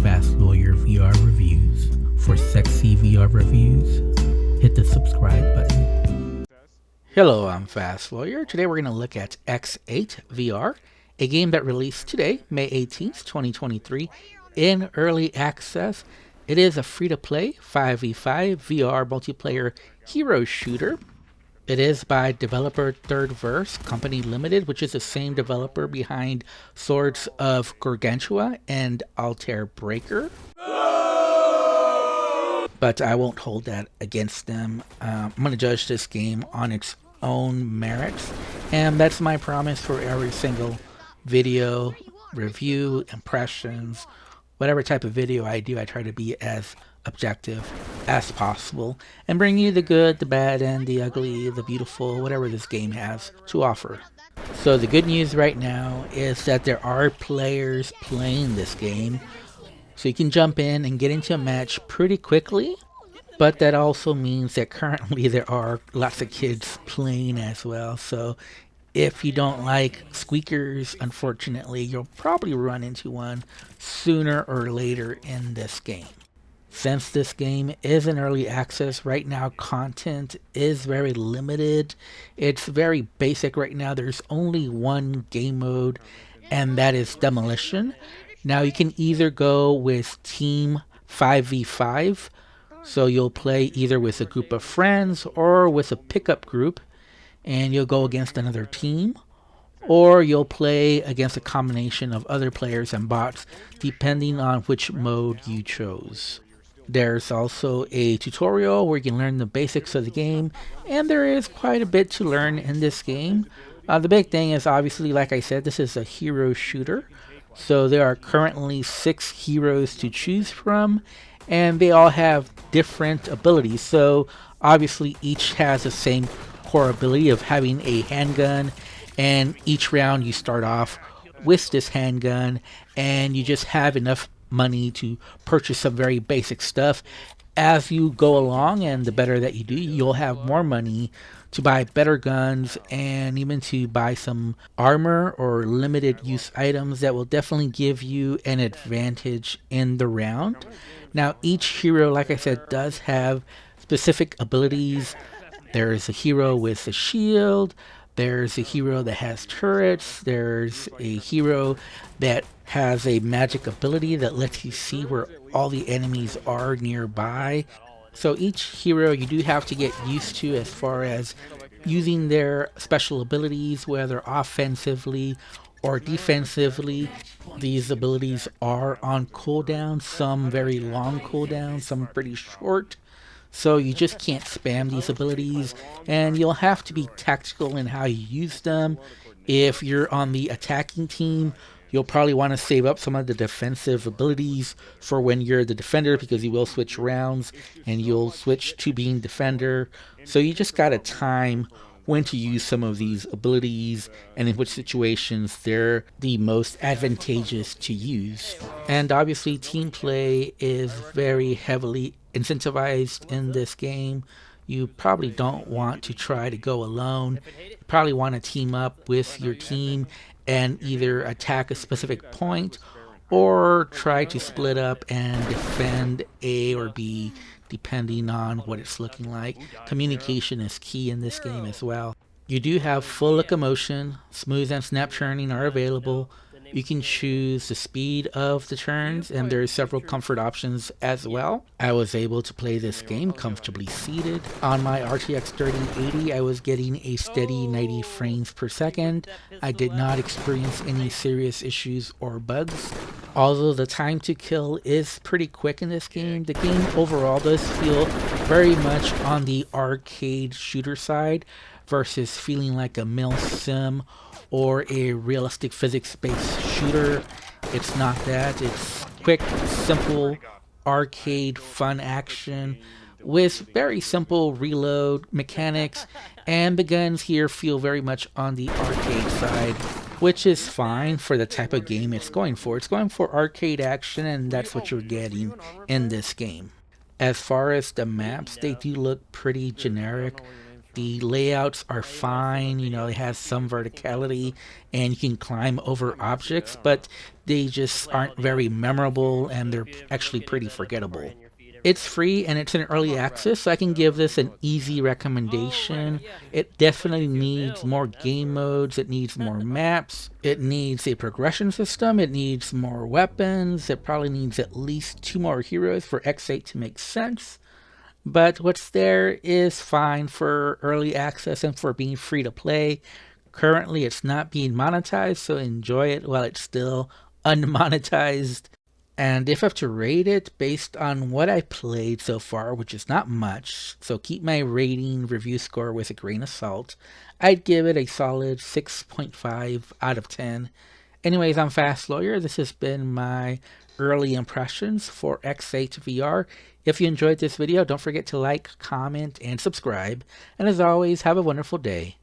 Fast Lawyer VR Reviews. For sexy VR reviews, hit the subscribe button. Hello, I'm Fast Lawyer. Today we're going to look at X8 VR, a game that released today, May 18th, 2023, in early access. It is a free-to-play 5v5 VR multiplayer hero shooter. It is by developer Third Verse Company Limited, which is the same developer behind Swords of Gargantua and Altair Breaker. But I won't hold that against them. I'm going to judge this game on its own merits, and that's my promise for every single video, review, impressions, whatever type of video I do. I try to be as objective as possible and bring you the good, the bad, and the ugly, the beautiful, whatever this game has to offer. So the good news right now is that there are players playing this game, so you can jump in and get into a match pretty quickly. But that also means that currently there are lots of kids playing as well. So if you don't like squeakers, unfortunately, you'll probably run into one sooner or later in this game. Since this game is in early access right now, content is very limited. It's very basic right now. There's only one game mode, and that is Demolition. Now you can either go with Team 5v5, so you'll play either with a group of friends or with a pickup group, and you'll go against another team, or you'll play against a combination of other players and bots, depending on which mode you chose. There's also a tutorial where you can learn the basics of the game, and there is quite a bit to learn in this game. The big thing is, obviously, like I said, this is a hero shooter, so there are currently 6 heroes to choose from, and they all have different abilities. So obviously each has the same core ability of having a handgun, and each round you start off with this handgun, and you just have enough money to purchase some very basic stuff. As you go along, and the better that you do, you'll have more money to buy better guns and even to buy some armor or limited use items that will definitely give you an advantage in the round. Now each hero, like I said, does have specific abilities. There's a hero with a shield, there's a hero that has turrets, there's a hero that has a magic ability that lets you see where all the enemies are nearby. So each hero you do have to get used to as far as using their special abilities, whether offensively or defensively. These abilities are on cooldown, some very long cooldown, some pretty short. So you just can't spam these abilities, and you'll have to be tactical in how you use them. If you're on the attacking team, you'll probably want to save up some of the defensive abilities for when you're the defender, because you will switch rounds and you'll switch to being defender. So you just gotta time when to use some of these abilities and in which situations they're the most advantageous to use. And obviously team play is very heavily incentivized in this game. You probably don't want to try to go alone. You probably want to team up with your team and either attack a specific point or try to split up and defend A or B, depending on what it's looking like. Communication is key in this game as well. You do have full locomotion, smooth and snap turning are available. You can choose the speed of the turns, and there are several comfort options as well. I was able to play this game comfortably seated. On my RTX 3080, I was getting a steady 90 frames per second. I did not experience any serious issues or bugs. Although the time to kill is pretty quick in this game, the game overall does feel very much on the arcade shooter side versus feeling like a mil sim or a realistic physics-based shooter. It's not that. It's quick, simple, arcade, fun action with very simple reload mechanics, and the guns here feel very much on the arcade side, which is fine for the type of game it's going for. It's going for arcade action, and that's what you're getting in this game. As far as the maps, they do look pretty generic. The layouts are fine, you know, it has some verticality and you can climb over objects, but they just aren't very memorable and they're actually pretty forgettable. It's free and it's in early access, so I can give this an easy recommendation. It definitely needs more game modes, it needs more maps, it needs a progression system, it needs more weapons, it probably needs at least 2 more heroes for X8 to make sense. But what's there is fine for early access and for being free to play. Currently, it's not being monetized, so enjoy it while it's still unmonetized. And if I have to rate it based on what I played so far, which is not much, so keep my rating review score with a grain of salt, I'd give it a solid 6.5 out of 10. Anyways, I'm Fast Lawyer. This has been my early impressions for X8 VR. If you enjoyed this video, don't forget to like, comment, and subscribe. And as always, have a wonderful day.